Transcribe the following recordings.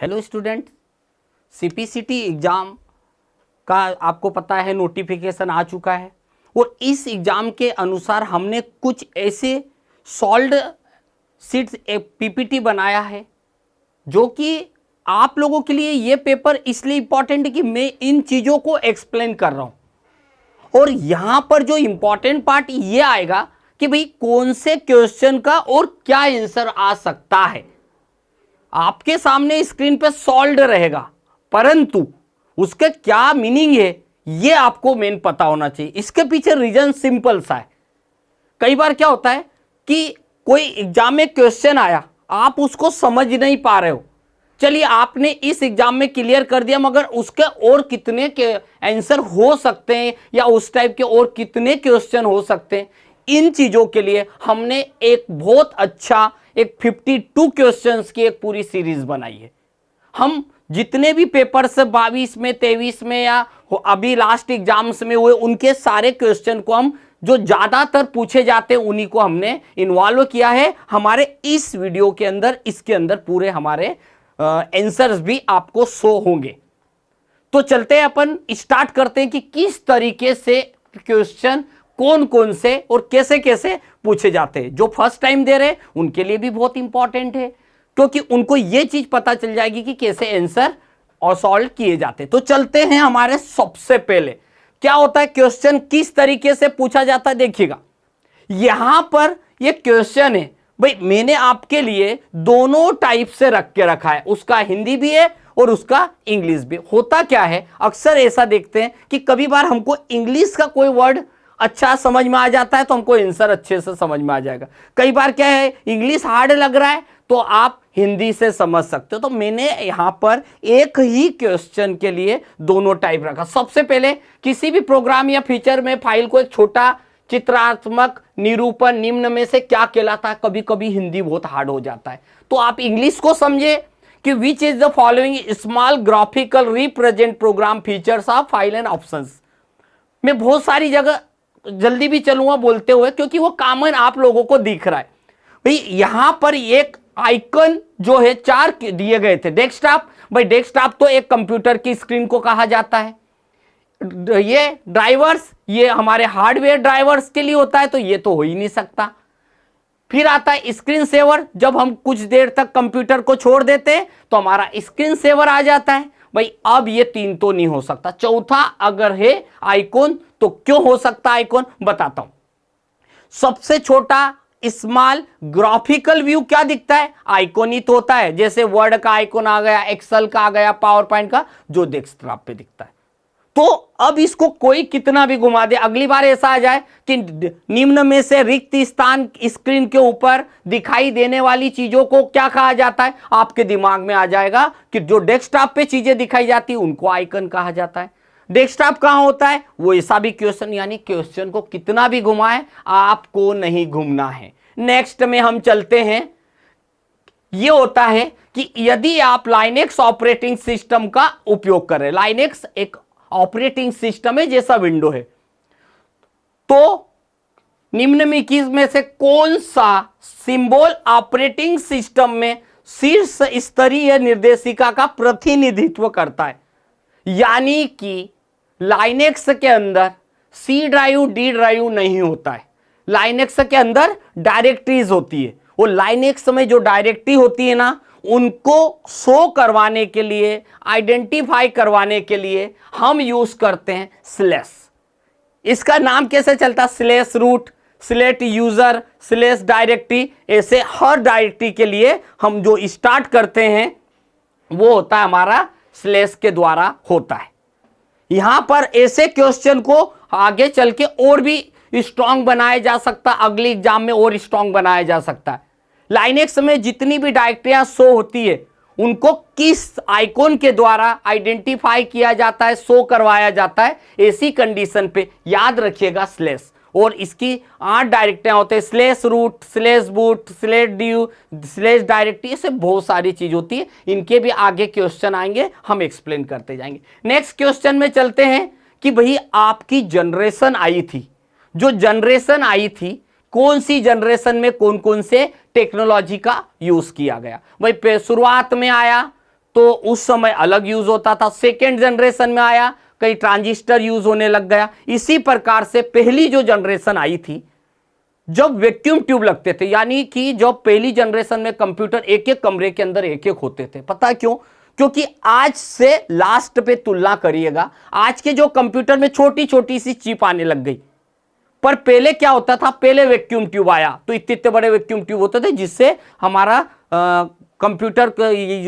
Hello student, CPCT exam का आपको पता है नोटिफिकेशन आ चुका है और इस एग्ज़ाम के अनुसार हमने कुछ ऐसे सॉल्व्ड सीट्स एक पीपीटी बनाया है जो कि आप लोगों के लिए ये पेपर इसलिए इम्पॉर्टेंट है कि मैं इन चीज़ों को एक्सप्लेन कर रहा हूँ। और यहाँ पर जो इम्पॉर्टेंट पार्ट ये आएगा कि भाई कौन से क्वेश्चन का और क्या आंसर आ सकता है। आपके सामने स्क्रीन पे सॉल्व्ड रहेगा, परंतु उसके क्या मीनिंग है ये आपको मेन पता होना चाहिए। इसके पीछे रीजन सिंपल सा है। कई बार क्या होता है कि कोई एग्जाम में क्वेश्चन आया, आप उसको समझ नहीं पा रहे हो, चलिए आपने इस एग्जाम में क्लियर कर दिया, मगर उसके और कितने के आंसर हो सकते हैं या उस टाइप के और कितने क्वेश्चन हो सकते हैं, इन चीजों के लिए हमने एक बहुत अच्छा एक 52 क्वेश्चंस की एक पूरी सीरीज बनाई है। हम जितने भी पेपर्स 22 में 23 में या अभी लास्ट एग्जाम्स में हुए उनके सारे क्वेश्चन को हम जो ज्यादातर पूछे जाते हैं उन्हीं को हमने इन्वॉल्व किया है हमारे इस वीडियो के अंदर। इसके अंदर पूरे हमारे आंसर्स भी आपको शो होंगे। तो चलते हैं, अपन स्टार्ट करते हैं कि किस तरीके से क्वेश्चन कौन कौन से और कैसे कैसे पूछे जाते हैं। जो फर्स्ट टाइम दे रहे हैं उनके लिए भी बहुत इंपॉर्टेंट है, क्योंकि उनको यह चीज पता चल जाएगी कि कैसे आंसर और सॉल्व किए जाते हैं। तो चलते हैं, हमारे सबसे पहले क्या होता है, क्वेश्चन किस तरीके से पूछा जाता है। देखिएगा यहां पर यह क्वेश्चन है, भाई मैंने आपके लिए दोनों टाइप से रख के रखा है, उसका हिंदी भी है और उसका इंग्लिश भी। होता क्या है, अक्सर ऐसा देखते हैं कि कभी बार हमको इंग्लिश का कोई वर्ड अच्छा समझ में आ जाता है तो हमको आंसर अच्छे से समझ में आ जाएगा। कई बार क्या है, इंग्लिश हार्ड लग रहा है तो आप हिंदी से समझ सकते हो। तो मैंने यहां पर एक ही क्वेश्चन के लिए दोनों टाइप रखा। सबसे पहले किसी भी प्रोग्राम या फीचर में फाइल को एक छोटा चित्रात्मक निरूपण निम्न में से क्या कहलाता है। कभी कभी हिंदी बहुत हार्ड हो जाता है तो आप इंग्लिश को समझे कि which is the following small graphical represent program features of file and options. मैं बहुत सारी जगह जल्दी भी चलूंगा बोलते हुए क्योंकि वो कॉमन आप लोगों को दिख रहा है। भाई यहां पर एक आइकन जो है 4 दिए गए थे। डेस्कटॉप, भाई डेस्कटॉप तो एक कंप्यूटर की स्क्रीन को कहा जाता है। ये ड्राइवर्स, ये हमारे हार्डवेयर ड्राइवर्स के लिए होता है, तो ये तो हो ही नहीं सकता। फिर आता है स्क्रीन सेवर, जब हम कुछ देर तक कंप्यूटर को छोड़ देते हैं तो हमारा स्क्रीन सेवर आ जाता है। भाई अब ये 3 तो नहीं हो सकता। चौथा अगर है आइकॉन, तो क्यों हो सकता आइकॉन, बताता हूं। सबसे छोटा स्मॉल ग्राफिकल व्यू क्या दिखता है, आइकॉन ही तो होता है। जैसे वर्ड का आइकॉन आ गया, एक्सेल का आ गया, पावर पॉइंट का जो डेस्कटॉप पे दिखता है। तो अब इसको कोई कितना भी घुमा दे, अगली बार ऐसा आ जाए कि निम्न में से रिक्त स्थान स्क्रीन के ऊपर दिखाई देने वाली चीजों को क्या कहा जाता है, आपके दिमाग में आ जाएगा कि जो डेस्कटॉप पे चीजें दिखाई जाती है उनको आइकन कहा जाता है। डेस्कटॉप कहां होता है, वो ऐसा भी क्वेश्चन, यानी क्वेश्चन को कितना भी घुमाए आपको नहीं घूमना है। नेक्स्ट में हम चलते हैं। ये होता है कि यदि आप लाइनेक्स ऑपरेटिंग सिस्टम का उपयोग कर रहे हैं, लाइनेक्स एक ऑपरेटिंग सिस्टम है जैसा विंडो है, तो निम्न में किस में से कौन सा सिंबल ऑपरेटिंग सिस्टम में शीर्ष स्तरीय निर्देशिका का प्रतिनिधित्व करता है। यानी कि लाइनेक्स के अंदर सी ड्राइव डी ड्राइव नहीं होता है, लाइनेक्स के अंदर डायरेक्टरीज होती है। वो लाइनेक्स में जो डायरेक्टरी होती है ना, उनको शो करवाने के लिए, आइडेंटिफाई करवाने के लिए हम यूज करते हैं स्लैश। इसका नाम कैसे चलता है, slash root, slate user, slash directory. ऐसे हर डायरेक्टरी के लिए हम जो स्टार्ट करते हैं वो होता है हमारा स्लैश के द्वारा होता है। यहां पर ऐसे क्वेश्चन को आगे चल के और भी स्ट्रांग बनाया जा सकता है, अगले एग्जाम में और स्ट्रांग बनाया जा सकता है। लाइनेक्स में जितनी भी डायरेक्टरियां शो होती है उनको किस आइकॉन के द्वारा आइडेंटिफाई किया जाता है, शो करवाया जाता है, ऐसी कंडीशन पे याद रखिएगा स्लैश। और इसकी 8 डायरेक्टरियां होते हैं, slash root, slash boot, slash due, slash directory, ऐसे बहुत सारी चीज होती है। इनके भी आगे क्वेश्चन आएंगे, हम एक्सप्लेन करते जाएंगे। नेक्स्ट क्वेश्चन में चलते हैं कि भाई आपकी जनरेशन आई थी, जो जनरेशन आई थी कौन सी जनरेशन में कौन कौन से टेक्नोलॉजी का यूज किया गया। भाई शुरुआत में आया तो उस समय अलग यूज होता था। सेकेंड जनरेशन में आया, कहीं ट्रांजिस्टर यूज होने लग गया। इसी प्रकार से पहली जो जनरेशन आई थी, जब वैक्यूम ट्यूब लगते थे, यानी कि जब पहली जनरेशन में कंप्यूटर एक एक कमरे के अंदर एक एक होते थे। पता क्यों? क्योंकि आज से लास्ट पे तुलना करिएगा, आज के जो कंप्यूटर में छोटी छोटी सी चिप आने लग गई, पर पहले क्या होता था? पहले वैक्यूम ट्यूब आया तो इतने इतने बड़े वैक्यूम ट्यूब होते थे, जिससे हमारा कंप्यूटर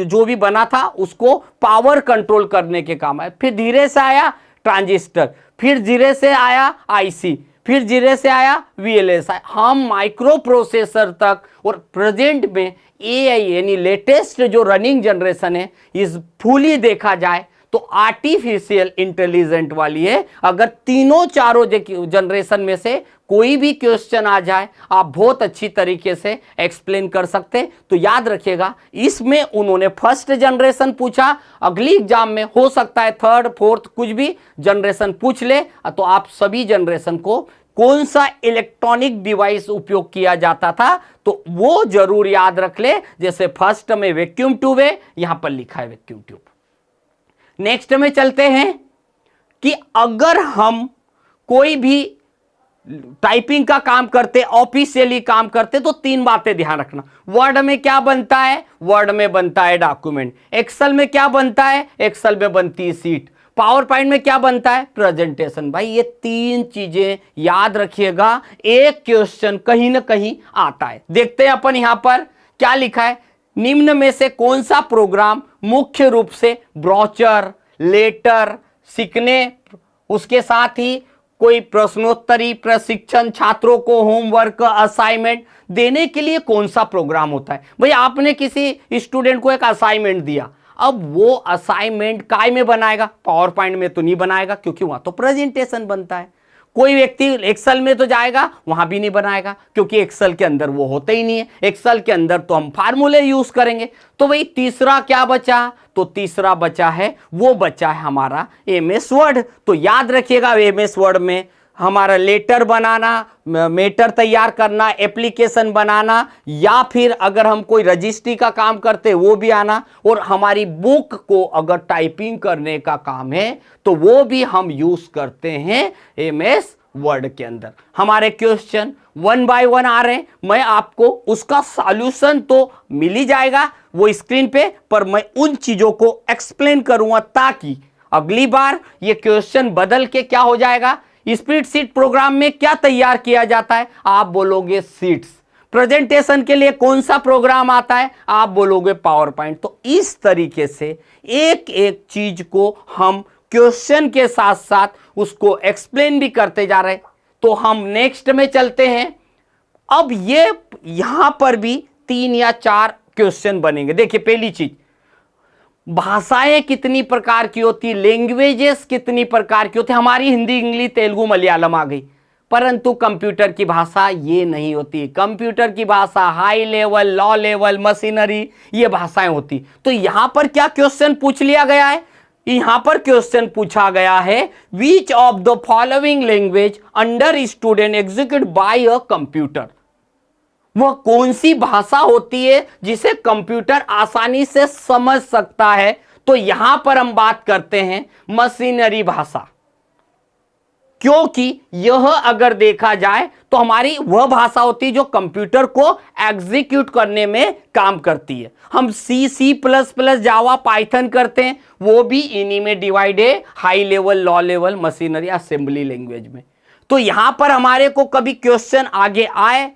जो भी बना था उसको पावर कंट्रोल करने के काम आया। फिर धीरे से आया ट्रांजिस्टर, फिर धीरे से आया आईसी, फिर धीरे से आया वीएलएसआई, हम माइक्रो प्रोसेसर तक, और प्रेजेंट में एआई यानी लेटेस्ट जो रनिंग जनरेशन है, इस फुली देखा जाए तो आर्टिफिशियल इंटेलिजेंट वाली है। अगर तीनों चारों जनरेशन में से कोई भी क्वेश्चन आ जाए, आप बहुत अच्छी तरीके से एक्सप्लेन कर सकते। तो याद रखिएगा, इसमें उन्होंने फर्स्ट जनरेशन पूछा, अगली एग्जाम में हो सकता है थर्ड फोर्थ कुछ भी जनरेशन पूछ ले। तो आप सभी जनरेशन को कौन सा इलेक्ट्रॉनिक डिवाइस उपयोग किया जाता था तो वो जरूर याद रख ले। जैसे फर्स्ट में वैक्यूम ट्यूब है, यहां पर लिखा है वैक्यूम ट्यूब। नेक्स्ट में चलते हैं कि अगर हम कोई भी टाइपिंग का काम करते, ऑफिशियली काम करते, तो तीन बातें ध्यान रखना। वर्ड में क्या बनता है? वर्ड में बनता है डॉक्यूमेंट। एक्सेल में क्या बनता है? एक्सेल में बनती है सीट। पावर पॉइंट में क्या बनता है? प्रेजेंटेशन। भाई ये तीन चीजें याद रखिएगा, एक क्वेश्चन कहीं ना कहीं आता है। देखते हैं अपन यहां पर क्या लिखा है। निम्न में से कौन सा प्रोग्राम मुख्य रूप से ब्रोचर, लेटर, सीखने, उसके साथ ही कोई प्रश्नोत्तरी, प्रशिक्षण, छात्रों को होमवर्क, असाइनमेंट देने के लिए कौन सा प्रोग्राम होता है? भाई आपने किसी स्टूडेंट को एक असाइनमेंट दिया, अब वो असाइनमेंट काय में बनाएगा? पावर पॉइंट में तो नहीं बनाएगा, क्योंकि वहां तो प्रेजेंटेशन बनता है। कोई व्यक्ति एक्सेल में तो जाएगा, वहां भी नहीं बनाएगा, क्योंकि एक्सेल के अंदर वो होता ही नहीं है। एक्सेल के अंदर तो हम फार्मूले यूज करेंगे। तो भाई तीसरा क्या बचा? तो तीसरा बचा है, वो बचा है हमारा एमएस वर्ड। तो याद रखिएगा, एमएस वर्ड में हमारा लेटर बनाना, मैटर तैयार करना, एप्लीकेशन बनाना, या फिर अगर हम कोई रजिस्ट्री का काम करते वो भी आना, और हमारी बुक को अगर टाइपिंग करने का काम है तो वो भी हम यूज करते हैं एमएस वर्ड के अंदर। हमारे क्वेश्चन 1 बाय 1 आ रहे हैं, मैं आपको उसका सॉल्यूशन तो मिल ही जाएगा वो स्क्रीन पे, पर मैं उन चीजों को एक्सप्लेन करूंगा ताकि अगली बार ये क्वेश्चन बदल के क्या हो जाएगा। स्प्रेडशीट प्रोग्राम में क्या तैयार किया जाता है? आप बोलोगे शीट्स। प्रेजेंटेशन के लिए कौन सा प्रोग्राम आता है? आप बोलोगे पावर पॉइंट। तो इस तरीके से एक एक चीज को हम क्वेश्चन के साथ साथ उसको एक्सप्लेन भी करते जा रहे हैं। तो हम नेक्स्ट में चलते हैं। अब ये यहां पर भी 3 या 4 क्वेश्चन बनेंगे। देखिए, पहली चीज, भाषाएं कितनी प्रकार की होती, लैंग्वेजेस कितनी प्रकार की होती। हमारी हिंदी, इंग्लिश, तेलुगु, मलयालम आ गई, परंतु कंप्यूटर की भाषा ये नहीं होती। कंप्यूटर की भाषा high level, law level, machinery, ये भाषाएं होती। तो यहां पर क्या क्वेश्चन पूछ लिया गया है? यहां पर क्वेश्चन पूछा गया है, which of the following language under student execute by a computer. वह कौन सी भाषा होती है जिसे कंप्यूटर आसानी से समझ सकता है? तो यहां पर हम बात करते हैं मशीनरी भाषा, क्योंकि यह अगर देखा जाए तो हमारी वह भाषा होती है जो कंप्यूटर को एग्जीक्यूट करने में काम करती है। हम सी प्लस प्लस, जावा, पाइथन करते हैं, वो भी इन्हीं में डिवाइड है, high level, law level, machinery, assembly language में। तो यहां पर हमारे को कभी क्वेश्चन आगे आए,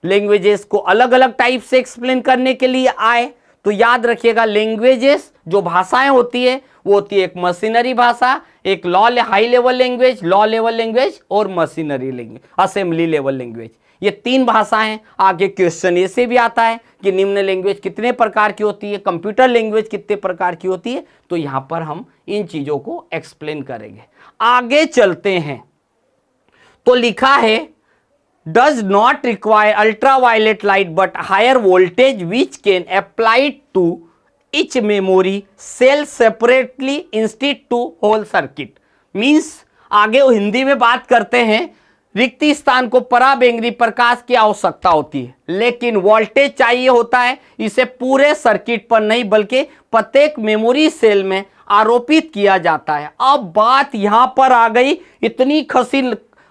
लैंग्वेजेस को अलग अलग टाइप से एक्सप्लेन करने के लिए आए, तो याद रखिएगा, लैंग्वेजेस जो भाषाएं होती है वो होती है एक मशीनरी भाषा, एक high level language, low level language, और machinery language, assembly level language. ये 3 भाषाएं। आगे क्वेश्चन ऐसे भी आता है कि निम्न लैंग्वेज कितने प्रकार की होती है, कंप्यूटर लैंग्वेज कितने प्रकार की होती है। तो यहां पर हम इन चीजों को एक्सप्लेन करेंगे। आगे चलते हैं तो लिखा है, does not require ultraviolet light but higher voltage which can apply to each memory cell separately instead to whole circuit। Means आगे हिंदी में बात करते हैं रिक्त स्थान को पराबैंगनी प्रकाश की आवश्यकता होती है, लेकिन वोल्टेज चाहिए होता है। इसे पूरे सर्किट पर नहीं बल्कि प्रत्येक मेमोरी सेल में आरोपित किया जाता है। अब बात यहां पर आ गई, इतनी खसी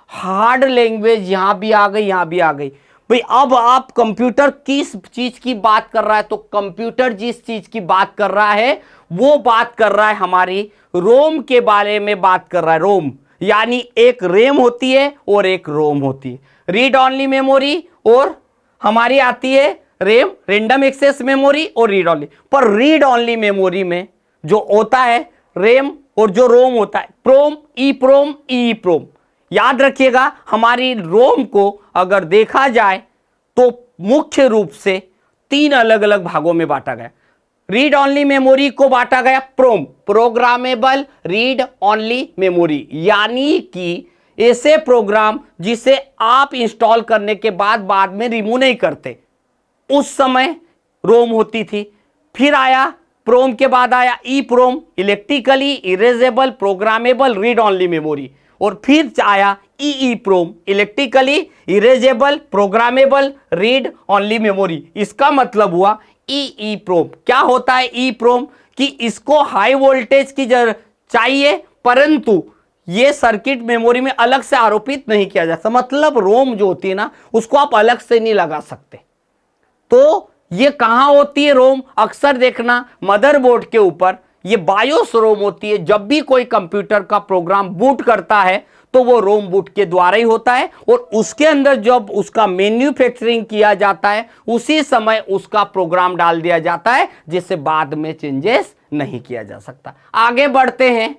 हार्ड लैंग्वेज यहां भी आ गई, यहां भी आ गई। भाई अब आप कंप्यूटर किस चीज की बात कर रहा है, तो कंप्यूटर जिस चीज की बात कर रहा है वो बात कर रहा है हमारी रोम के बारे में बात कर रहा है। रोम यानी एक रैम होती है और एक रोम होती है। रीड ऑनली मेमोरी और हमारी आती है रैम, रैंडम एक्सेस मेमोरी और रीड ऑनली। पर रीड ऑनली मेमोरी में जो होता है रैम और जो रोम होता है प्रोम, ई प्रोम, ई प्रोम। याद रखिएगा हमारी रोम को अगर देखा जाए तो मुख्य रूप से 3 अलग अलग भागों में बांटा गया। रीड ऑनली मेमोरी को बांटा गया प्रोम, प्रोग्रामेबल रीड ऑनली मेमोरी, यानी कि ऐसे प्रोग्राम जिसे आप इंस्टॉल करने के बाद में रिमूव नहीं करते, उस समय रोम होती थी। फिर आया प्रोम के बाद आया E PROM, electrically erasable programmable read only memory. और फिर आया E PROM, electrically erasable programmable read only memory. इसका मतलब हुआ ई प्रोम। क्या होता है ई प्रोम? कि इसको हाई वोल्टेज की जरूरत चाहिए, परंतु ये सर्किट मेमोरी में अलग से आरोपित नहीं किया जा सकता। मतलब रोम जो होती है ना, उसको आप अलग से नहीं लगा सकते। तो ये कहां होती है रोम? अक्सर देखना मदरबोर्ड के ऊपर ये बायोस रोम होती है। जब भी कोई कंप्यूटर का प्रोग्राम बूट करता है तो वो रोम बूट के द्वारा ही होता है, और उसके अंदर जब उसका मैन्युफैक्चरिंग किया जाता है उसी समय उसका प्रोग्राम डाल दिया जाता है, जिससे बाद में चेंजेस नहीं किया जा सकता। आगे बढ़ते हैं।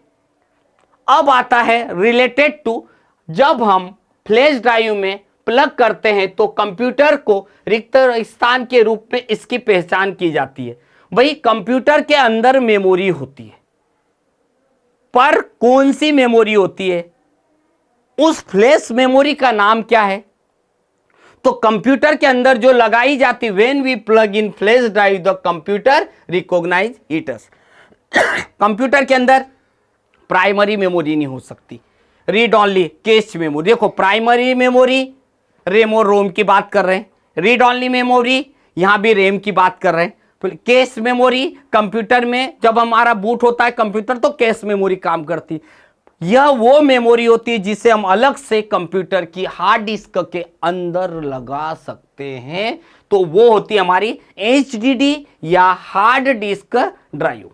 अब आता है रिलेटेड टू, जब हम फ्लैश ड्राइव में प्लग करते हैं तो कंप्यूटर को रिक्त स्थान के रूप में इसकी पहचान की जाती है। भाई कंप्यूटर के अंदर मेमोरी होती है, पर कौन सी मेमोरी होती है? उस फ्लैश मेमोरी का नाम क्या है? तो कंप्यूटर के अंदर जो लगाई जाती, when we plug in flash drive the computer recognise it as. Computer के अंदर प्राइमरी मेमोरी नहीं हो सकती, रीड ऑनली कैश मेमोरी। देखो प्राइमरी मेमोरी रैम और रोम की बात कर रहे हैं, रीड ऑनली मेमोरी यहां भी रैम की बात कर रहे हैं। कैश मेमोरी कंप्यूटर में जब हमारा बूट होता है कंप्यूटर तो कैश मेमोरी काम करती। यह वो मेमोरी होती है जिसे हम अलग से कंप्यूटर की हार्ड डिस्क के अंदर लगा सकते हैं, तो वो होती है हमारी HDD या hard disk drive.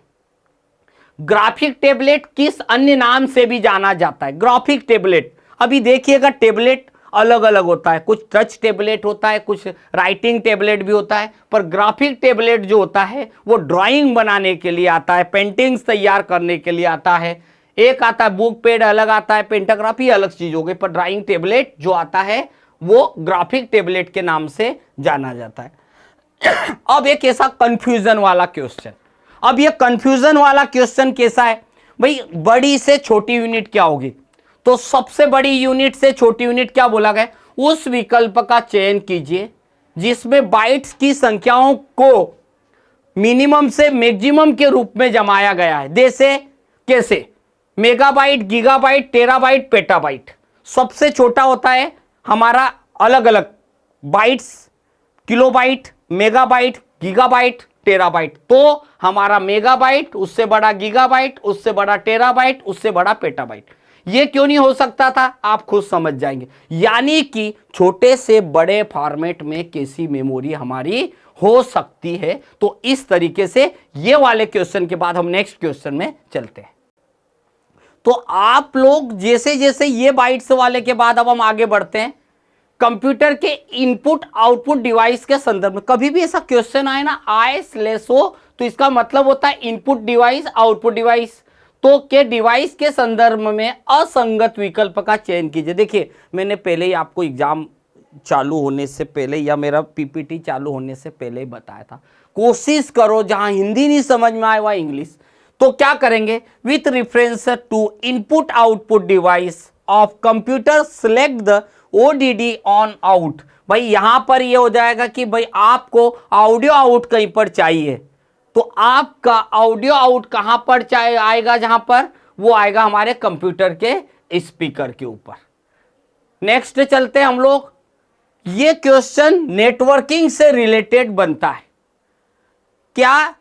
Graphic tablet किस अन्य नाम से भी जाना जाता है? ग्राफिक टेबलेट, अभी देखिएगा टेबलेट अलग अलग होता है, कुछ टच टेबलेट होता है, कुछ राइटिंग टेबलेट भी होता है, पर ग्राफिक टेबलेट जो होता है वो ड्राइंग बनाने के लिए आता है, पेंटिंग्स तैयार करने के लिए आता है। एक आता है बुक पैड, अलग आता है पेंटाग्राफी, अलग चीज हो गई, पर ड्राइंग टेबलेट जो आता है वो ग्राफिक टेबलेट के नाम से जाना जाता है। अब एक ऐसा कंफ्यूजन वाला क्वेश्चन, अब ये कंफ्यूजन वाला क्वेश्चन कैसा है भाई? बड़ी से छोटी यूनिट क्या होगी? तो सबसे बड़ी यूनिट से छोटी यूनिट क्या बोला गया? उस विकल्प का चयन कीजिए जिसमें बाइट्स की संख्याओं को मिनिमम से मैक्सिमम के रूप में जमाया गया है। जैसे कैसे? Megabyte, gigabyte, terabyte, petabyte. सबसे छोटा होता है हमारा अलग अलग bytes, kilobyte, megabyte, gigabyte, terabyte. तो हमारा मेगाबाइट, उससे बड़ा गीगाबाइट, उससे बड़ा टेराबाइट, उससे बड़ा पेटाबाइट। ये क्यों नहीं हो सकता था? आप खुद समझ जाएंगे। यानी कि छोटे से बड़े फॉर्मेट में कैसी मेमोरी हमारी हो सकती है। तो इस तरीके से ये वाले क्वेश्चन के बाद हम नेक्स्ट क्वेश्चन में चलते हैं। तो आप लोग जैसे जैसे ये बाइट्स वाले के बाद अब हम आगे बढ़ते हैं कंप्यूटर के इनपुट आउटपुट डिवाइस के संदर्भ में। कभी भी ऐसा क्वेश्चन आए ना ISO, तो इसका मतलब होता है इनपुट डिवाइस आउटपुट डिवाइस। तो के डिवाइस के संदर्भ में असंगत विकल्प का चयन कीजिए। देखिए मैंने पहले ही आपको एग्जाम चालू होने से पहले या मेरा PPT चालू होने से पहले ही बताया था, कोशिश करो जहां हिंदी नहीं समझ में आए वहां इंग्लिश। तो क्या करेंगे? With reference to input output device of computer select the ODD one out. भाई यहां पर ये हो जाएगा कि भाई आपको ऑडियो आउट कहीं पर चाहिए, तो आपका ऑडियो आउट कहां पर आएगा? जहां पर वो आएगा हमारे कंप्यूटर के स्पीकर के ऊपर। नेक्स्ट चलते हैं हम लोग। ये क्वेश्चन नेटवर्किंग से रिलेटेड बनता है। क्या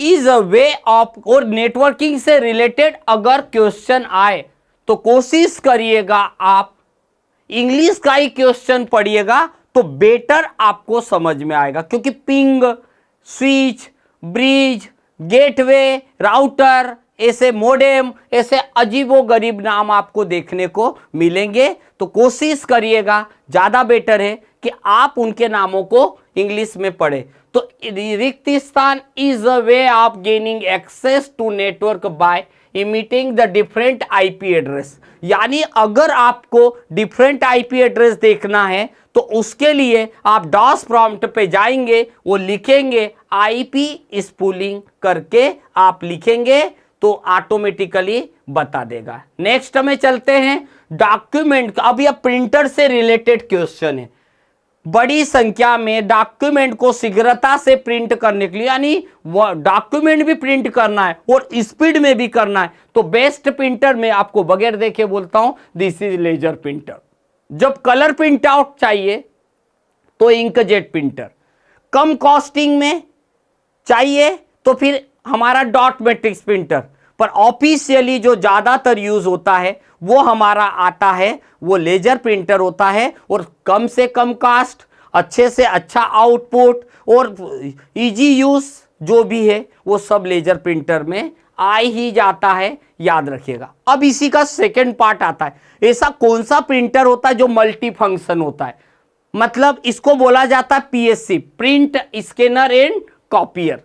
इज अ वे ऑफ, और नेटवर्किंग से रिलेटेड अगर क्वेश्चन आए तो कोशिश करिएगा आप इंग्लिश का ही क्वेश्चन पढ़िएगा तो बेटर आपको समझ में आएगा, क्योंकि ping, switch, bridge, gateway, router, ऐसे मोडेम, ऐसे अजीबोगरीब नाम आपको देखने को मिलेंगे। तो कोशिश करिएगा, ज़्यादा बेटर है कि आप उनके नामों को इंग्लिश में पढ़े। तो रिक्त स्थान is a way of gaining access to network by imitating the different IP address. यानी अगर आपको डिफरेंट आईपी एड्रेस देखना है तो उसके लिए आप डॉस प्रॉम्प्ट पे जाएंगे, वो लिखेंगे आईपी स्पूलिंग करके आप लिखेंगे तो ऑटोमेटिकली बता देगा। नेक्स्ट में चलते हैं डॉक्यूमेंट। अब यह प्रिंटर से रिलेटेड क्वेश्चन है। बड़ी संख्या में डॉक्यूमेंट को शीघ्रता से प्रिंट करने के लिए, यानी डॉक्यूमेंट भी प्रिंट करना है और स्पीड में भी करना है, तो बेस्ट प्रिंटर में आपको बगैर देखे बोलता हूं, दिस इज लेजर प्रिंटर। जब कलर प्रिंट आउट चाहिए तो इंकजेट प्रिंटर, कम कॉस्टिंग में चाहिए तो फिर हमारा डॉट मैट्रिक्स प्रिंटर, पर ऑफिशियली जो ज्यादातर यूज होता है वो हमारा आता है, वो लेजर प्रिंटर होता है। और कम से कम कास्ट, अच्छे से अच्छा आउटपुट और इजी यूज जो भी है वो सब लेजर प्रिंटर में आ ही जाता है, याद रखिएगा। अब इसी का सेकेंड पार्ट आता है, ऐसा कौन सा प्रिंटर होता है जो मल्टी फंक्शन होता है, मतलब इसको बोला जाता है PSC, print scanner and copier.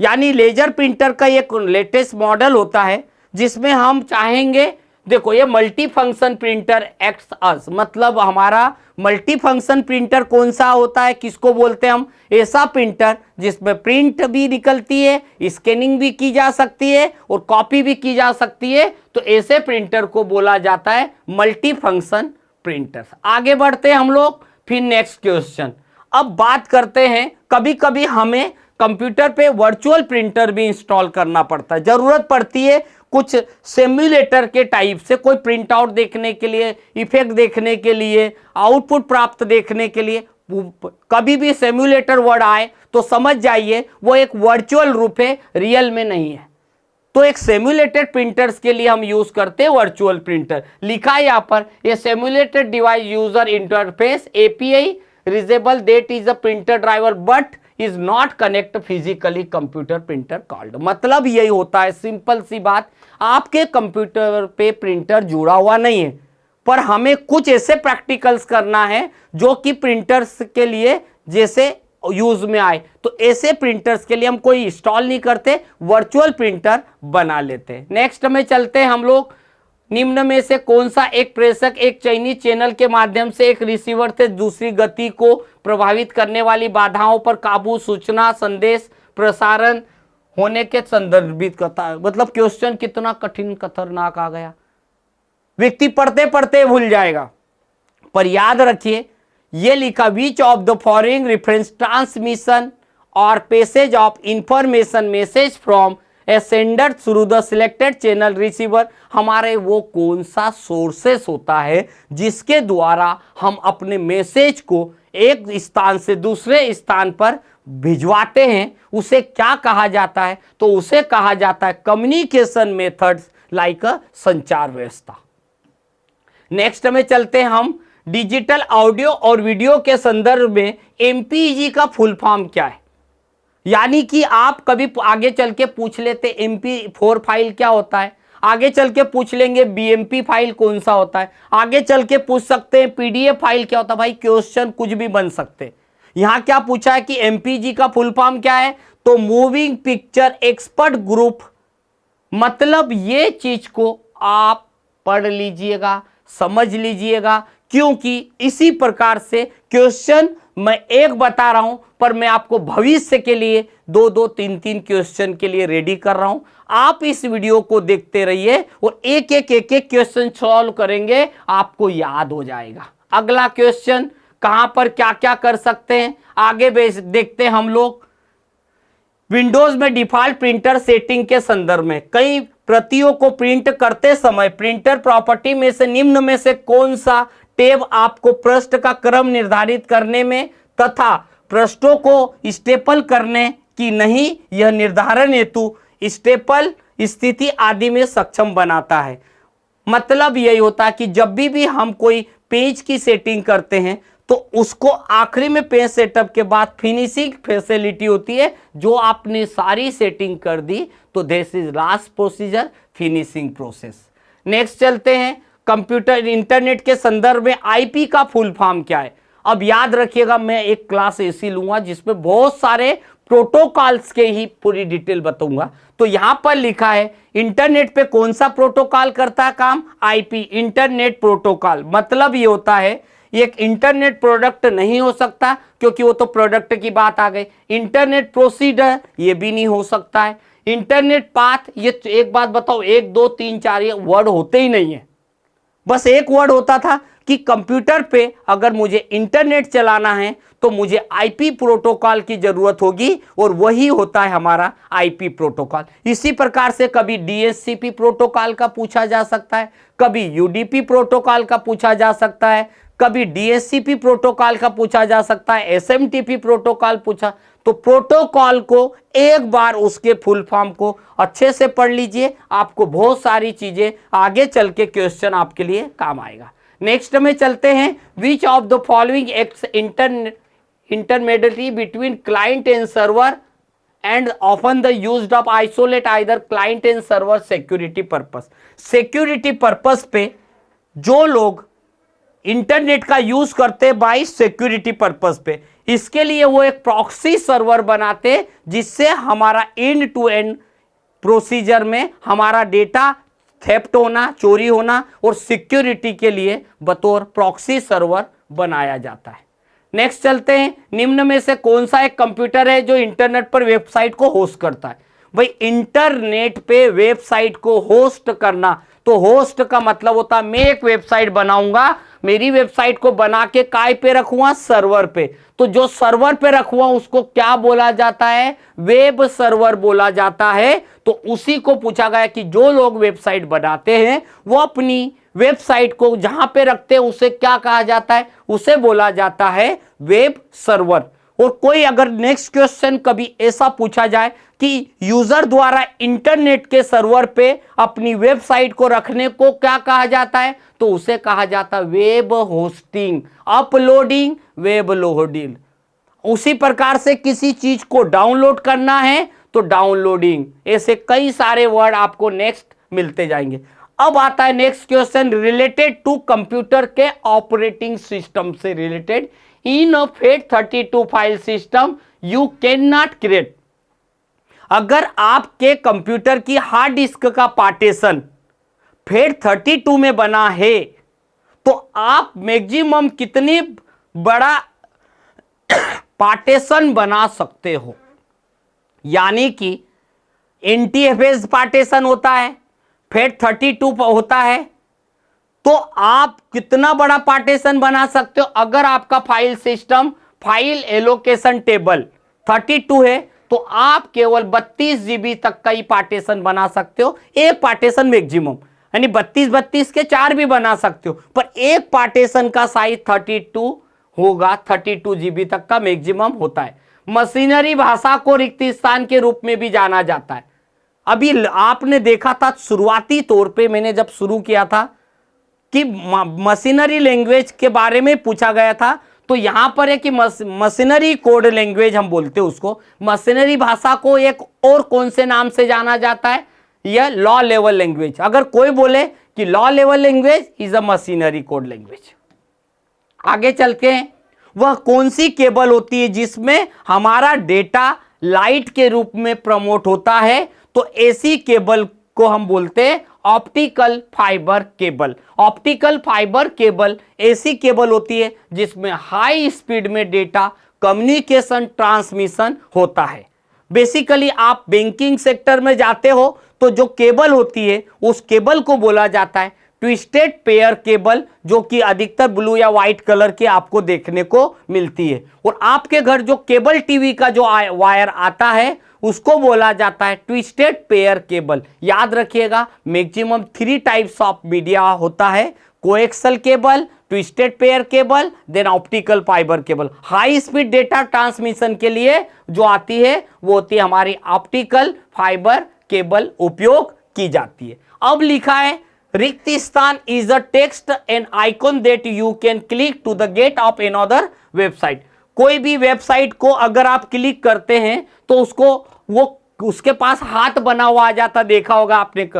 यानी लेजर प्रिंटर का एक लेटेस्ट मॉडल होता है जिसमें हम चाहेंगे, देखो ये मल्टी फंक्शन प्रिंटर एक्ट्स अस, मतलब हमारा मल्टी फंक्शन प्रिंटर कौन सा होता है, किसको बोलते हैं हम, ऐसा प्रिंटर जिसमें प्रिंट भी निकलती है, स्कैनिंग भी की जा सकती है और कॉपी भी की जा सकती है। तो ऐसे प्रिंटर को बोला जाता है मल्टी फंक्शन प्रिंटर। आगे बढ़ते हैं हम लोग, फिर नेक्स्ट क्वेश्चन। अब बात करते हैं, कभी कभी हमें कंप्यूटर पे वर्चुअल प्रिंटर भी इंस्टॉल करना पड़ता है, जरूरत पड़ती है कुछ सिम्युलेटर के टाइप से, कोई प्रिंट आउट देखने के लिए, इफेक्ट देखने के लिए, आउटपुट प्राप्त देखने के लिए। कभी भी सिम्युलेटर वर्ड आए तो समझ जाइए वो एक वर्चुअल रूप है, रियल में नहीं है। तो एक सिम्युलेटेड प्रिंटर्स के लिए हम यूज करते हैं वर्चुअल प्रिंटर। लिखा है यहाँ पर, ये simulated device user interface API reusable that is a printer driver but is not connect physically computer printer called. मतलब यही होता है, सिंपल सी बात, आपके कंप्यूटर पे प्रिंटर जुड़ा हुआ नहीं है, पर हमें कुछ ऐसे प्रैक्टिकल्स करना है जो कि प्रिंटर्स के लिए जैसे यूज में आए। तो ऐसे प्रिंटर्स के लिए हम कोई इंस्टॉल नहीं करते, वर्चुअल प्रिंटर बना लेते हैं। नेक्स्ट में चलते हैं हम लोग, निम्न में से कौन सा एक प्रेषक एक चयनित चैनल के माध्यम से एक रिसीवर से दूसरी गति को प्रभावित करने वाली बाधाओं पर काबू, सूचना, संदेश प्रसारण होने के संदर्भित करता है। मतलब क्वेश्चन कितना कठिन खतरनाक आ गया, व्यक्ति पढ़ते पढ़ते भूल जाएगा, पर याद रखिए ये लिखा, which of the following reference transmission और passage of information message from a sender through the selected channel receiver, हमारे वो कौन सा सोर्सेस होता है जिसके द्वारा हम अपने मैसेज को एक स्थान से दूसरे स्थान पर भिजवाते हैं, उसे क्या कहा जाता है? तो उसे कहा जाता है कम्युनिकेशन मेथड्स लाइक अ संचार व्यवस्था। नेक्स्ट में चलते हैं हम, डिजिटल ऑडियो और वीडियो के संदर्भ में एमपीईजी का फुल फॉर्म क्या है? यानी कि आप कभी आगे चल के पूछ लेते MP4 फाइल क्या होता है, आगे चल के पूछ लेंगे BMP फाइल कौन सा होता है, आगे चल के पूछ सकते हैं PDF फाइल क्या होता है। भाई क्वेश्चन कुछ भी बन सकते। यहां क्या पूछा है कि MPG का फुल फॉर्म क्या है? तो मूविंग पिक्चर एक्सपर्ट ग्रुप। मतलब ये चीज को आप पढ़ लीजिएगा, समझ लीजिएगा, क्योंकि इसी प्रकार से क्वेश्चन मैं एक बता रहा हूं, पर मैं आपको भविष्य के लिए 2-2, 3-3 क्वेश्चन के लिए रेडी कर रहा हूं। आप इस वीडियो को देखते रहिए और एक एक क्वेश्चन सॉल्व करेंगे, आपको याद हो जाएगा। अगला क्वेश्चन, कहां पर क्या क्या कर सकते हैं आगे देखते हैं हम लोग। विंडोज में डिफॉल्ट प्रिंटर सेटिंग के संदर्भ में, कई प्रतियों को प्रिंट करते समय प्रिंटर प्रॉपर्टी में से निम्न में से कौन सा टेब आपको पृष्ठ का क्रम निर्धारित करने में तथा पृष्ठों को स्टेपल करने की नहीं, यह निर्धारण हेतु स्टेपल स्थिति आदि में सक्षम बनाता है। मतलब यही होता है कि जब भी हम कोई पेज की सेटिंग करते हैं तो उसको आखिरी में पेज सेटअप के बाद फिनिशिंग फैसिलिटी होती है, जो आपने सारी सेटिंग कर दी तो this is last procedure, finishing process. Next चलते हैं, कंप्यूटर इंटरनेट के संदर्भ में आईपी का फुल फॉर्म क्या है। अब याद रखिएगा, मैं एक क्लास ऐसी लूंगा जिसमें बहुत सारे प्रोटोकॉल्स के ही पूरी डिटेल बताऊंगा। तो यहां पर लिखा है इंटरनेट पे कौन सा प्रोटोकॉल करता है काम, आईपी, इंटरनेट प्रोटोकॉल। मतलब ये होता है एक इंटरनेट प्रोडक्ट नहीं हो सकता, क्योंकि वो तो प्रोडक्ट की बात आ गई। इंटरनेट प्रोसीडर ये भी नहीं हो सकता है। इंटरनेट पाथ, ये एक बात बताओ, 1 2 3 4 ये वर्ड होते ही नहीं है। बस एक वर्ड होता था कि कंप्यूटर पे अगर मुझे इंटरनेट चलाना है तो मुझे आईपी प्रोटोकॉल की जरूरत होगी, और वही होता है हमारा आईपी प्रोटोकॉल। इसी प्रकार से कभी डीएचसीपी प्रोटोकॉल का पूछा जा सकता है, कभी यूडीपी प्रोटोकॉल का पूछा जा सकता है, कभी डीएचसीपी प्रोटोकॉल का पूछा जा सकता है, एसएमटीपी प्रोटोकॉल पूछा। तो प्रोटोकॉल को एक बार उसके फुल फॉर्म को अच्छे से पढ़ लीजिए, आपको बहुत सारी चीजें आगे चल के क्वेश्चन आपके लिए काम आएगा। नेक्स्ट में चलते हैं, विच of the following acts intermediary between client and server and often the used of isolate either client and server security purpose। security purpose पे जो लोग इंटरनेट का यूज करते बाय सिक्योरिटी पर्पस पे, इसके लिए वो एक प्रॉक्सी सर्वर बनाते जिससे हमारा एंड टू एंड प्रोसीजर में हमारा डेटा थेफ्ट होना, चोरी होना और सिक्योरिटी के लिए बतौर प्रॉक्सी सर्वर बनाया जाता है। नेक्स्ट चलते हैं, निम्न में से कौन सा एक कंप्यूटर है जो इंटरनेट पर वेबसाइट को होस्ट करता है। भाई इंटरनेट पे वेबसाइट को होस्ट करना, तो होस्ट का मतलब होता है मैं एक वेबसाइट बनाऊंगा, मेरी वेबसाइट को बना के काय पे रखूंगा, सर्वर पे। तो जो सर्वर पे रखूंगा उसको क्या बोला जाता है, वेब सर्वर बोला जाता है। तो उसी को पूछा गया कि जो लोग वेबसाइट बनाते हैं वो अपनी वेबसाइट को जहां पे रखते हैं उसे क्या कहा जाता है, उसे बोला जाता है वेब सर्वर। और कोई अगर नेक्स्ट क्वेश्चन कभी ऐसा पूछा जाए कि यूजर द्वारा इंटरनेट के सर्वर पे अपनी वेबसाइट को रखने को क्या कहा जाता है, तो उसे कहा जाता है web hosting, uploading, web loading. उसी प्रकार से किसी चीज को डाउनलोड करना है तो डाउनलोडिंग। ऐसे कई सारे वर्ड आपको नेक्स्ट मिलते जाएंगे। अब आता है next question related to computer के ऑपरेटिंग सिस्टम से रिलेटेड। In a FAT32 file system you can not create. अगर आपके कंप्यूटर की हार्ड डिस्क का पार्टीशन FAT32 में बना है तो आप मैक्सिमम कितनी बड़ा पार्टीशन बना सकते हो। यानी कि NTFS पार्टीशन होता है, FAT32 होता है, तो आप कितना बड़ा पार्टीशन बना सकते हो। अगर आपका file system file allocation table 32 है तो आप केवल 32 GB तक का ही पार्टीशन बना सकते हो, एक पार्टीशन मैक्सिमम, यानी 32 के 4 भी बना सकते हो, पर एक पार्टीशन का साइज 32 होगा, 32 GB तक का मैक्सिमम होता है। मशीनरी भाषा को रिक्त स्थान के रूप में भी जाना जाता है। अभी आपने देखा था शुरुआती तौर पे मैंने जब शुरू किया था कि मशीनरी लैंग्वेज के बारे में पूछा गया था, तो यहां पर है कि मशीनरी कोड लैंग्वेज हम बोलते हैं उसको। मशीनरी भाषा को एक और कौन से नाम से जाना जाता है, यह लॉ लेवल लैंग्वेज। अगर कोई बोले कि law level language is a machinery code language. आगे चलते हैं, वह कौन सी केबल होती है जिसमें हमारा डेटा लाइट के रूप में प्रमोट होता है, तो ऐसी केबल को हम बोलते हैं optical fibre cable. Optical fibre cable ऐसी केबल होती है जिसमें हाई स्पीड में डेटा कम्युनिकेशन ट्रांसमिशन होता है। बेसिकली आप बैंकिंग सेक्टर में जाते हो तो जो केबल होती है उस केबल को बोला जाता है ट्विस्टेड पेयर केबल, जो कि अधिकतर ब्लू या व्हाइट कलर की आपको देखने को मिलती है। और आपके घर जो केबल टीवी का जो वायर आता है उसको बोला जाता है ट्विस्टेड पेयर केबल। याद रखिएगा मैक्सिमम 3 टाइप्स ऑफ मीडिया होता है। Coaxial cable, twisted pair cable, then optical fibre cable. High speed data transmission के लिए जो आती है वो होती है हमारी ऑप्टिकल फाइबर केबल उपयोग की जाती है। अब लिखा है रिक्त स्थान is a text and icon that you can click to the get of another website. कोई भी वेबसाइट को अगर आप क्लिक करते हैं तो उसके पास हाथ बना हुआ आ जाता, देखा होगा आपने।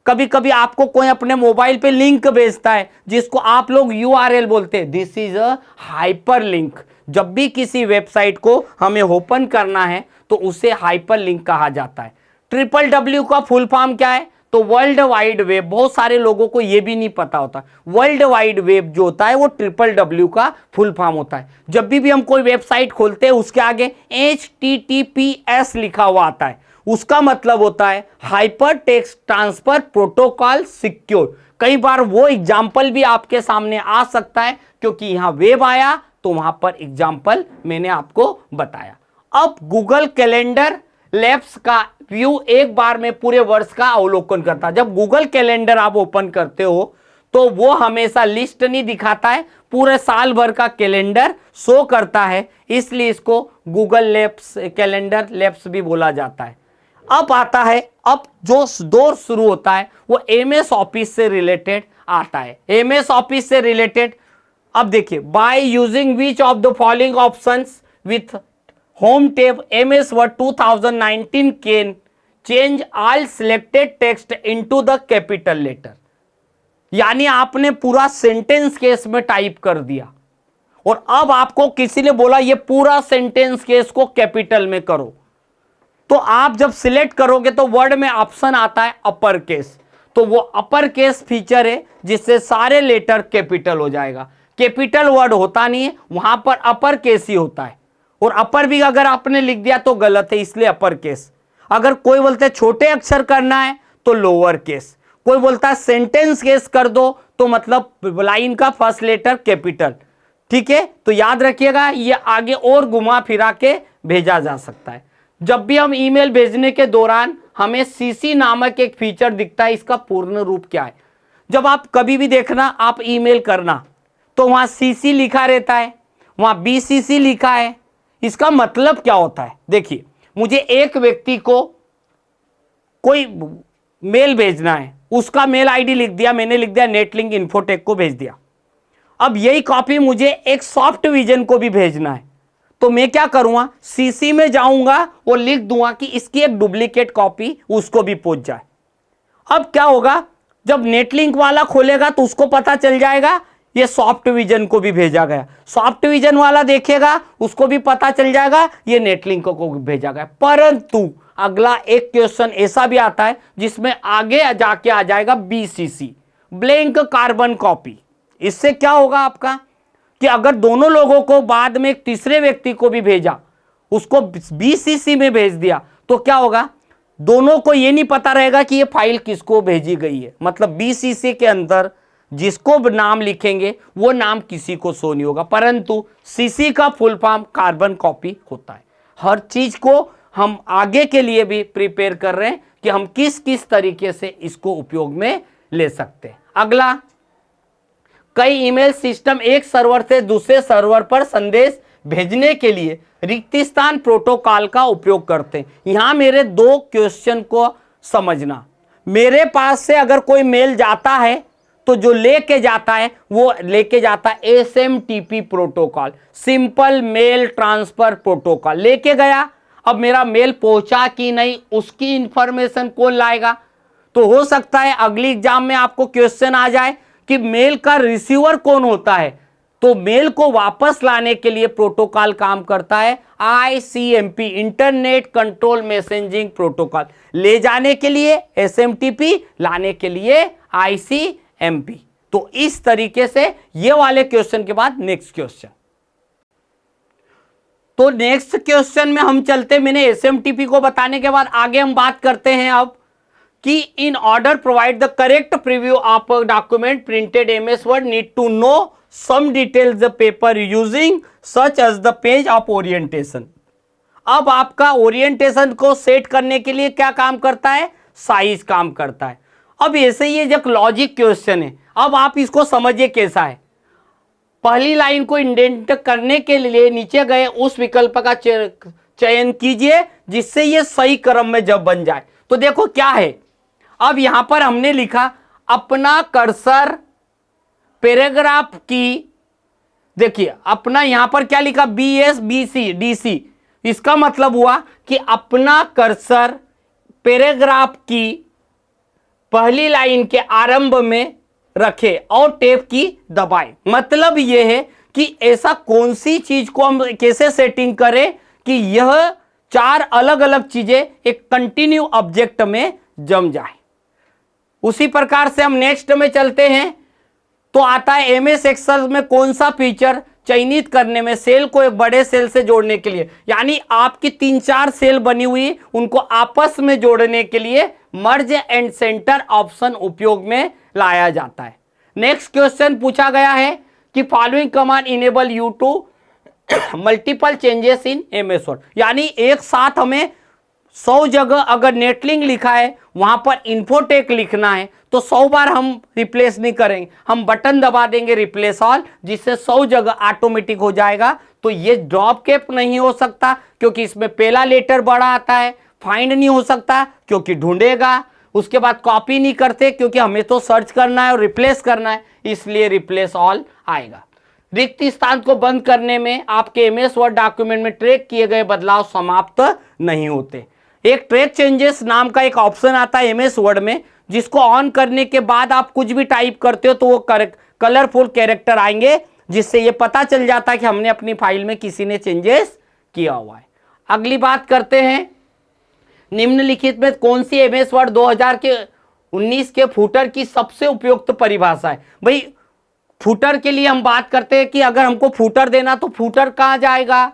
कभी कभी आपको कोई अपने मोबाइल पे लिंक भेजता है जिसको आप लोग URL बोलते हैं, this is a hyper link. जब भी किसी वेबसाइट को हमें ओपन करना है तो उसे हाइपर लिंक कहा जाता है। WWW का फुल फॉर्म क्या है? तो वर्ल्ड वाइड वेब। बहुत सारे लोगों को यह भी नहीं पता होता, वर्ल्ड वाइड वेब जो होता है वो WWW का फुल फॉर्म होता है। जब भी हम कोई वेबसाइट खोलते हैं उसके आगे HTTPS लिखा हुआ आता है, उसका मतलब होता है hyper text transfer protocol secure. कई बार वो एग्जाम्पल भी आपके सामने आ सकता है क्योंकि यहां वेब आया तो वहां पर एग्जाम्पल मैंने आपको बताया। अब गूगल कैलेंडर लैब्स का व्यू एक बार में पूरे वर्ष का अवलोकन करता है। जब गूगल कैलेंडर आप ओपन करते हो तो वो हमेशा लिस्ट नहीं दिखाता है, पूरे साल भर का कैलेंडर शो करता है, इसलिए इसको गूगल लैब्स कैलेंडर लैब्स भी बोला जाता है। अब आता है, अब जो दौर शुरू होता है वो MS ऑफिस से रिलेटेड आता है। MS ऑफिस से रिलेटेड अब देखिए, by using which of the following options with home tab MS word 2019 can change all selected text into the capital letter. यानी आपने पूरा सेंटेंस केस में टाइप कर दिया और अब आपको किसी ने बोला ये पूरा सेंटेंस केस को कैपिटल में करो, तो आप जब सिलेक्ट करोगे तो वर्ड में ऑप्शन आता है अपर केस, तो वो अपर केस फीचर है जिससे सारे लेटर कैपिटल हो जाएगा। कैपिटल वर्ड होता नहीं है, वहां पर अपर केस ही होता है, और अपर भी अगर आपने लिख दिया तो गलत है, इसलिए अपर केस। अगर कोई बोलते है छोटे अक्षर करना है तो लोअर केस, कोई बोलता है सेंटेंस केस कर दो तो मतलब लाइन का फर्स्ट लेटर कैपिटल। ठीक है, तो याद रखिएगा ये आगे और घुमा फिरा के भेजा जा सकता है। जब भी हम ईमेल भेजने के दौरान हमें CC नामक एक फीचर दिखता है, इसका पूर्ण रूप क्या है? जब आप कभी भी देखना आप ईमेल करना तो वहां CC लिखा रहता है, वहां BCC लिखा है। इसका मतलब क्या होता है? देखिए, मुझे एक व्यक्ति को कोई मेल भेजना है, उसका मेल ID लिख दिया, मैंने लिख दिया नेटलिंक इन्फोटेक को भेज दिया। अब यही कॉपी मुझे एक सॉफ्ट विजन को भी भेजना है, तो मैं क्या करूंगा, CC में जाऊंगा और लिख दूंगा कि इसकी एक डुप्लीकेट कॉपी उसको भी पहुंच जाए। अब क्या होगा, जब नेटलिंक वाला खोलेगा तो उसको पता चल जाएगा ये सॉफ्ट विजन को भी भेजा गया, सॉफ्ट विजन वाला देखेगा उसको भी पता चल जाएगा ये नेटलिंक को भेजा गया। परंतु अगला एक क्वेश्चन ऐसा भी आता है जिसमें आगे जाके आ जाएगा BCC, ब्लैंक कार्बन कॉपी। इससे क्या होगा आपका कि अगर दोनों लोगों को बाद में एक तीसरे व्यक्ति को भी भेजा, उसको BCC में भेज दिया, तो क्या होगा, दोनों को यह नहीं पता रहेगा कि यह फाइल किसको भेजी गई है। मतलब BCC के अंदर जिसको नाम लिखेंगे वो नाम किसी को शो नहीं होगा, परंतु CC का फुल फॉर्म कार्बन कॉपी होता है। हर चीज को हम आगे के लिए भी प्रिपेयर कर रहे हैं कि हम किस किस तरीके से इसको उपयोग में ले सकते हैं। अगला, कई ईमेल सिस्टम एक सर्वर से दूसरे सर्वर पर संदेश भेजने के लिए रिक्त स्थान प्रोटोकॉल का उपयोग करते हैं। यहां मेरे दो क्वेश्चन को समझना, मेरे पास से अगर कोई मेल जाता है तो जो लेके जाता है वो लेके जाता है SMTP protocol, simple mail transfer protocol लेके गया। अब मेरा मेल पहुंचा कि नहीं उसकी इंफॉर्मेशन कौन लाएगा? तो हो सकता है अगली एग्जाम में आपको क्वेश्चन आ जाए कि मेल का रिसीवर कौन होता है, तो मेल को वापस लाने के लिए प्रोटोकॉल काम करता है ICMP, internet control messaging protocol. ले जाने के लिए SMTP, लाने के लिए ICMP। तो इस तरीके से ये वाले क्वेश्चन के बाद नेक्स्ट क्वेश्चन, तो नेक्स्ट क्वेश्चन में हम चलते, मैंने SMTP को बताने के बाद आगे हम बात करते हैं अब कि in order provide the correct preview of document printed MS word need to know some details the paper using such as the page of orientation. अब आपका ओरिएंटेशन को सेट करने के लिए क्या काम करता है? साइज काम करता है। अब ऐसे ही एक लॉजिक क्वेश्चन है, अब आप इसको समझिए कैसा है। पहली लाइन को इंडेंट करने के लिए नीचे गए उस विकल्प का चयन कीजिए जिससे ये सही क्रम में जब बन जाए। तो देखो क्या है, अब यहां पर हमने लिखा अपना कर्सर पैराग्राफ की, देखिए अपना यहां पर क्या लिखा BSBC इसका मतलब हुआ कि अपना कर्सर पैराग्राफ की पहली लाइन के आरंभ में रखे और टैब की दबाएं। मतलब यह है कि ऐसा कौन सी चीज को हम कैसे सेटिंग करें कि यह चार अलग अलग चीजें एक कंटिन्यू ऑब्जेक्ट में जम जाए। उसी प्रकार से हम नेक्स्ट में चलते हैं तो आता है MS एक्सेल में कौन सा फीचर चयनित करने में सेल को एक बड़े सेल से जोड़ने के लिए, यानी आपकी 3-4 सेल बनी हुई उनको आपस में जोड़ने के लिए मर्ज एंड सेंटर ऑप्शन उपयोग में लाया जाता है। नेक्स्ट क्वेश्चन पूछा गया है कि following command enable you to multiple changes in MS word, यानी एक साथ हमें 100 जगह अगर नेटलिंक लिखा है वहां पर इन्फोटेक लिखना है तो 100 बार हम रिप्लेस नहीं करेंगे, हम बटन दबा देंगे रिप्लेस ऑल, जिससे 100 जगह ऑटोमेटिक हो जाएगा। तो ये ड्रॉप कैप नहीं हो सकता क्योंकि इसमें पहला लेटर बड़ा आता है, फाइंड नहीं हो सकता क्योंकि ढूंढेगा, उसके बाद कॉपी नहीं करते क्योंकि हमें तो सर्च करना है और रिप्लेस करना है, इसलिए रिप्लेस ऑल आएगा। रिक्त स्थान को बंद करने में आपके MS वर्ड डॉक्यूमेंट में ट्रैक किए गए बदलाव समाप्त नहीं होते। एक ट्रैक चेंजेस नाम का एक ऑप्शन आता है MS वर्ड में, जिसको ऑन करने के बाद आप कुछ भी टाइप करते हो तो वो कलरफुल कैरेक्टर आएंगे, जिससे ये पता चल जाता है कि हमने अपनी फाइल में किसी ने चेंजेस किया हुआ है। अगली बात करते हैं, निम्नलिखित में कौन सी MS वर्ड 2019 के फुटर की सबसे उपयुक्त परिभाषा है। भाई फुटर के लिए हम बात करते हैं कि अगर हमको फुटर देना तो फुटर कहाँ जाएगा,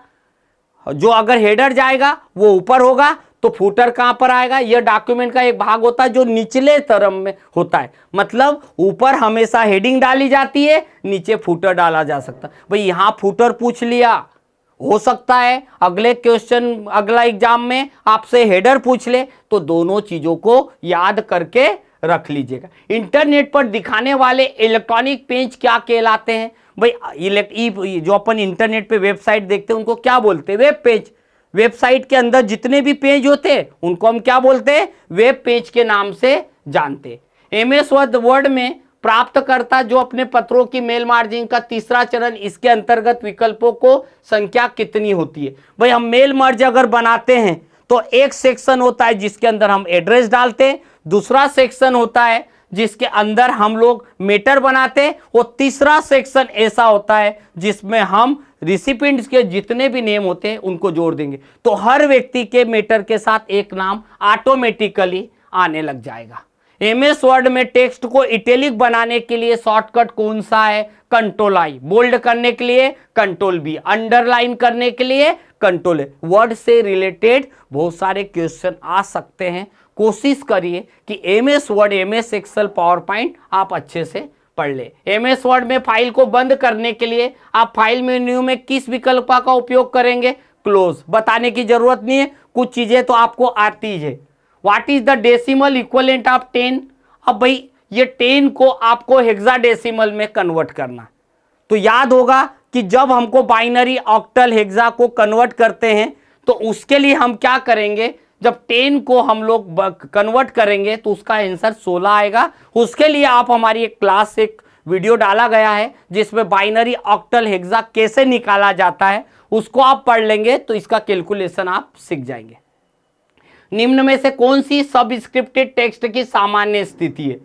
जो अगर हेडर जाएगा वो ऊपर होगा तो फुटर कहां पर आएगा। यह डॉक्यूमेंट का एक भाग होता है जो निचले तरफ में होता है, मतलब ऊपर हमेशा हेडिंग डाली जाती है, नीचे फुटर डाला जा सकता है। भाई यहां फुटर पूछ लिया, हो सकता है अगले क्वेश्चन अगला एग्जाम में आपसे हेडर पूछ ले, तो दोनों चीजों को याद करके रख लीजिएगा। इंटरनेट पर दिखाने वाले इलेक्ट्रॉनिक पेज क्या कहलाते हैं। भाई जो अपन इंटरनेट पे वेबसाइट देखते हैं उनको क्या बोलते हैं, वेब पेज। वेबसाइट के अंदर जितने भी पेज होते हैं उनको हम क्या बोलते हैं, वेब पेज के नाम से जानते हैं। MS वर्ड में प्राप्तकर्ता जो अपने पत्रों की मेल मार्जिंग का तीसरा चरण, इसके अंतर्गत विकल्पों को संख्या कितनी होती है। भाई हम मेल मर्ज अगर बनाते हैं तो एक सेक्शन होता है जिसके अंदर हम एड्रेस डालते हैं, दूसरा सेक्शन होता है जिसके अंदर हम लोग मेटर बनाते हैं, और तीसरा सेक्शन ऐसा होता है जिसमें हम रिसिपिएंट्स के जितने भी नेम होते हैं उनको जोड़ देंगे। तो हर व्यक्ति के मेटर के साथ एक नाम ऑटोमेटिकली आने लग जाएगा। MS वर्ड में टेक्स्ट को इटैलिक बनाने के लिए शॉर्टकट कौन सा है, कंट्रोल I, बोल्ड करने के लिए कंट्रोल B, अंडरलाइन करने के लिए कंट्रोल A। वर्ड से रिलेटेड बहुत सारे क्वेश्चन आ सकते हैं, कोशिश करिए कि MS word, MS excel, PowerPoint आप अच्छे से पढ़ ले। MS वर्ड में फाइल को बंद करने के लिए आप फाइल मेन्यू में किस विकल्प का उपयोग करेंगे, क्लोज। बताने की जरूरत नहीं है, कुछ चीजें तो आपको आती है। What is the decimal equivalent of 10। अब भाई ये 10 को आपको हेक्साडेसिमल में कन्वर्ट करना, तो याद होगा कि जब हमको बाइनरी, ऑक्टल, हेक्सा को कन्वर्ट करते हैं तो उसके लिए हम क्या करेंगे, जब 10 को हम लोग कन्वर्ट करेंगे तो उसका आंसर 16 आएगा। उसके लिए आप हमारी एक क्लास, एक वीडियो डाला गया है जिसमें बाइनरी, ऑक्टल, हेक्सा कैसे निकाला जाता है, उसको आप पढ़ लेंगे तो इसका कैलकुलेशन आप सीख जाएंगे। निम्न में से कौन सी सबस्क्रिप्टेड टेक्स्ट की सामान्य स्थिति है,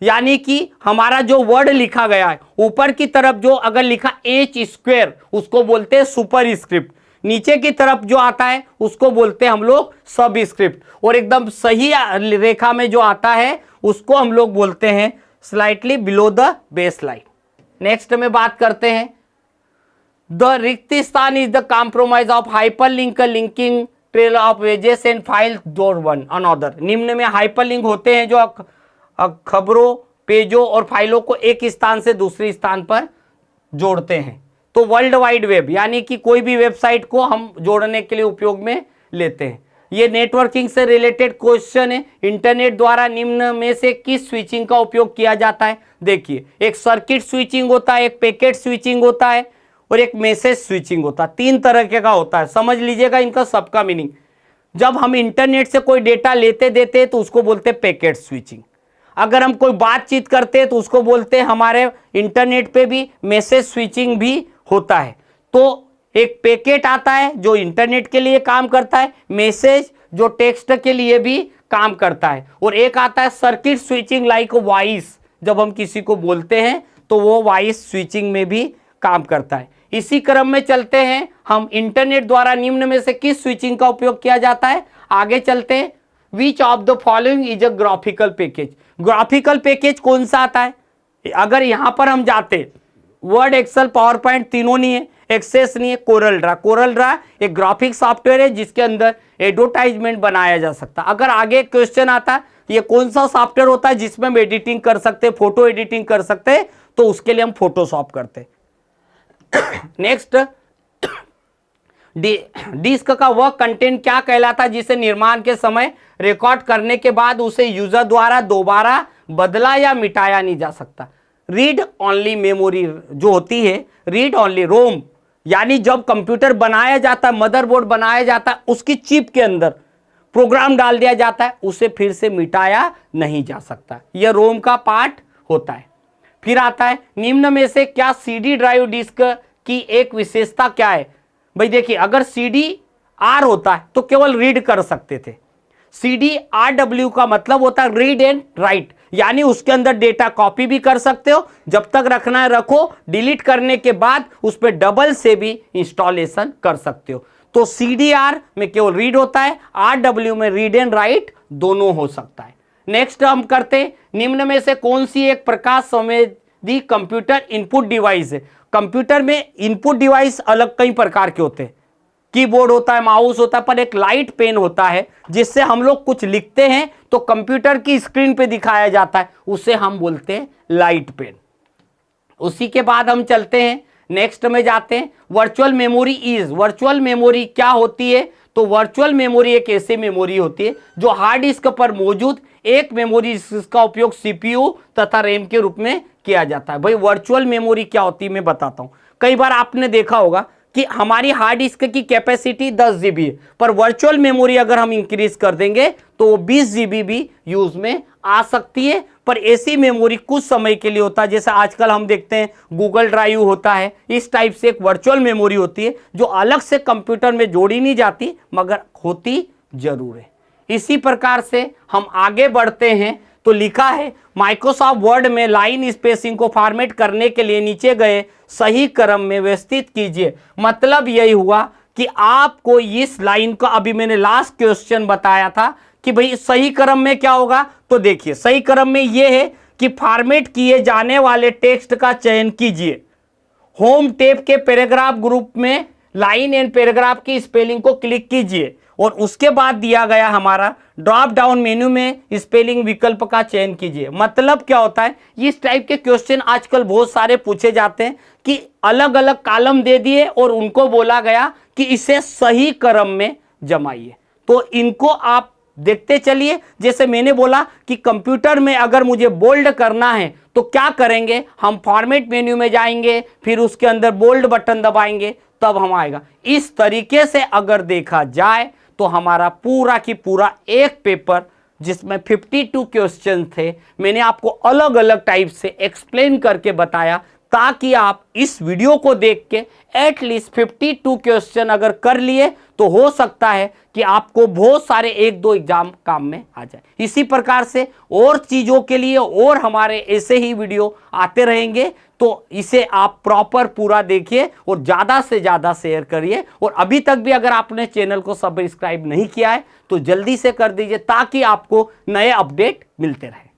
यानी कि हमारा जो वर्ड लिखा गया है ऊपर की तरफ जो अगर लिखा H² उसको बोलते हैं सुपर स्क्रिप्ट, नीचे की तरफ जो आता है उसको बोलते हैं हम लोग सब स्क्रिप्ट, और एकदम सही रेखा में जो आता है उसको हम लोग बोलते हैं slightly below the base line. Next में बात करते हैं, द रिक्त स्थान is the compromise of hyperlink linking trail of pages and file door one another. निम्न में हाइपरलिंक होते हैं जो खबरों, पेजों और फाइलों को एक स्थान से दूसरे स्थान पर जोड़ते हैं। तो वर्ल्ड वाइड वेब यानी कि कोई भी वेबसाइट को हम जोड़ने के लिए उपयोग में लेते हैं। ये नेटवर्किंग से रिलेटेड क्वेश्चन है। इंटरनेट द्वारा निम्न में से किस स्विचिंग का उपयोग किया जाता है? देखिए, एक सर्किट स्विचिंग होता है, एक पैकेट स्विचिंग होता है और एक मैसेज स्विचिंग होता है। 3 तरह के का होता है, समझ लीजिएगा इनका सबका मीनिंग। जब हम इंटरनेट से कोई डेटा लेते देते हैं तो उसको बोलते हैं पैकेट स्विचिंग। अगर हम कोई बातचीत करते हैं तो उसको बोलते हैं, हमारे इंटरनेट पे भी मैसेज स्विचिंग भी होता है। तो एक पैकेट आता है जो इंटरनेट के लिए काम करता है, मैसेज जो टेक्स्ट के लिए भी काम करता है, और एक आता है सर्किट स्विचिंग लाइक वॉइस। जब हम किसी को बोलते हैं तो वो वॉइस स्विचिंग में भी काम करता है। इसी क्रम में चलते हैं हम, इंटरनेट द्वारा निम्न में से किस स्विचिंग का उपयोग किया जाता है? आगे चलते हैं। विच of the following is a graphical package? Graphical package कौन सा आता है? अगर यहां पर हम जाते, वर्ड, एक्सेल, पावर पॉइंट तीनों नहीं है, एक्सेस नहीं है, कोरल ड्रा। कोरल ड्रा एक ग्राफिक सॉफ्टवेयर है जिसके अंदर एडवर्टाइजमेंट बनाया जा सकता है। अगर आगे क्वेश्चन आता है ये कौन सा सॉफ्टवेयर होता है जिसमें हम एडिटिंग कर सकते हैं, फोटो एडिटिंग कर सकते हैं, तो उसके लिए हम फोटोशॉप करते हैं। नेक्स्ट, डिस्क का वह कंटेंट क्या कहलाता है जिसे निर्माण के समय रिकॉर्ड करने के बाद उसे यूजर द्वारा दोबारा बदला या मिटाया नहीं जा सकता? रीड ओनली मेमोरी जो होती है, रीड ओनली रोम, यानी जब कंप्यूटर बनाया जाता है, मदरबोर्ड बनाया जाता है, उसकी चिप के अंदर प्रोग्राम डाल दिया जाता है, उसे फिर से मिटाया नहीं जा सकता। यह रोम का पार्ट होता है। फिर आता है, निम्न में से क्या सीडी ड्राइव डिस्क की एक विशेषता क्या है? भाई देखिए, अगर सीडी आर होता है तो केवल रीड कर सकते थे। सीडी आर डब्ल्यू का मतलब होता है रीड एंड राइट, यानी उसके अंदर डेटा कॉपी भी कर सकते हो, जब तक रखना है रखो, डिलीट करने के बाद उस पर डबल से भी इंस्टॉलेशन कर सकते हो। तो सीडीआर में केवल रीड होता है, आर डब्ल्यू में रीड एंड राइट दोनों हो सकता है। नेक्स्ट हम करते हैं, निम्न में से कौन सी एक प्रकाश संवेदी कंप्यूटर इनपुट डिवाइस है? कंप्यूटर में इनपुट डिवाइस अलग कई प्रकार के होते हैं, कीबोर्ड होता है, माउस होता है, पर एक लाइट पेन होता है जिससे हम लोग कुछ लिखते हैं तो कंप्यूटर की स्क्रीन पे दिखाया जाता है, उसे हम बोलते हैं लाइट पेन। उसी के बाद हम चलते हैं, नेक्स्ट में जाते हैं, virtual memory is, virtual memory क्या होती है? तो वर्चुअल मेमोरी एक ऐसी मेमोरी होती है जो हार्ड डिस्क पर मौजूद एक मेमोरी जिसका उपयोग सीपीयू तथा रैम के रूप में किया जाता है। भाई वर्चुअल मेमोरी क्या होती है मैं बताता हूं। कई बार आपने देखा होगा कि हमारी हार्ड डिस्क की कैपेसिटी 10 GB है, पर वर्चुअल मेमोरी अगर हम इंक्रीज कर देंगे तो वो 20 GB भी यूज में आ सकती है। पर ऐसी मेमोरी कुछ समय के लिए होता है, जैसे आजकल हम देखते हैं गूगल ड्राइव होता है, इस टाइप से एक वर्चुअल मेमोरी होती है जो अलग से कंप्यूटर में जोड़ी नहीं जाती मगर होती जरूर है। इसी प्रकार से हम आगे बढ़ते हैं तो लिखा है, माइक्रोसॉफ्ट वर्ड में लाइन स्पेसिंग को फॉर्मेट करने के लिए नीचे गए सही क्रम में व्यवस्थित कीजिए। मतलब यही हुआ कि आपको इस लाइन का, अभी मैंने लास्ट क्वेश्चन बताया था कि भाई सही क्रम में क्या होगा, तो देखिए सही क्रम में यह है कि फॉर्मेट किए जाने वाले टेक्स्ट का चयन कीजिए। होम टैब के पैराग्राफ ग्रुप में लाइन एंड पैराग्राफ की स्पेलिंग को क्लिक कीजिए और उसके बाद दिया गया हमारा ड्रॉप डाउन मेन्यू में स्पेलिंग विकल्प का चयन कीजिए। मतलब क्या होता है, इस टाइप के क्वेश्चन आजकल बहुत सारे पूछे जाते हैं कि अलग अलग कॉलम दे दिए और उनको बोला गया कि इसे सही क्रम में जमाइए। तो इनको आप देखते चलिए। जैसे मैंने बोला कि कंप्यूटर में अगर मुझे बोल्ड करना है तो क्या करेंगे, हम फॉर्मेट मेन्यू में जाएंगे, फिर उसके अंदर बोल्ड बटन दबाएंगे, तब हम आएगा। इस तरीके से अगर देखा जाए तो हमारा पूरा की पूरा एक पेपर जिसमें 52 क्वेश्चन थे, मैंने आपको अलग अलग टाइप से एक्सप्लेन करके बताया ताकि आप इस वीडियो को देख के एटलीस्ट 52 क्वेश्चन अगर कर लिए तो हो सकता है कि आपको बहुत सारे 1-2 एग्जाम काम में आ जाए। इसी प्रकार से और चीज़ों के लिए और हमारे ऐसे ही वीडियो आते रहेंगे, तो इसे आप प्रॉपर पूरा देखिए और ज़्यादा से ज़्यादा शेयर करिए। और अभी तक भी अगर आपने चैनल को सब्सक्राइब नहीं किया है तो जल्दी से कर दीजिए ताकि आपको नए अपडेट मिलते रहे।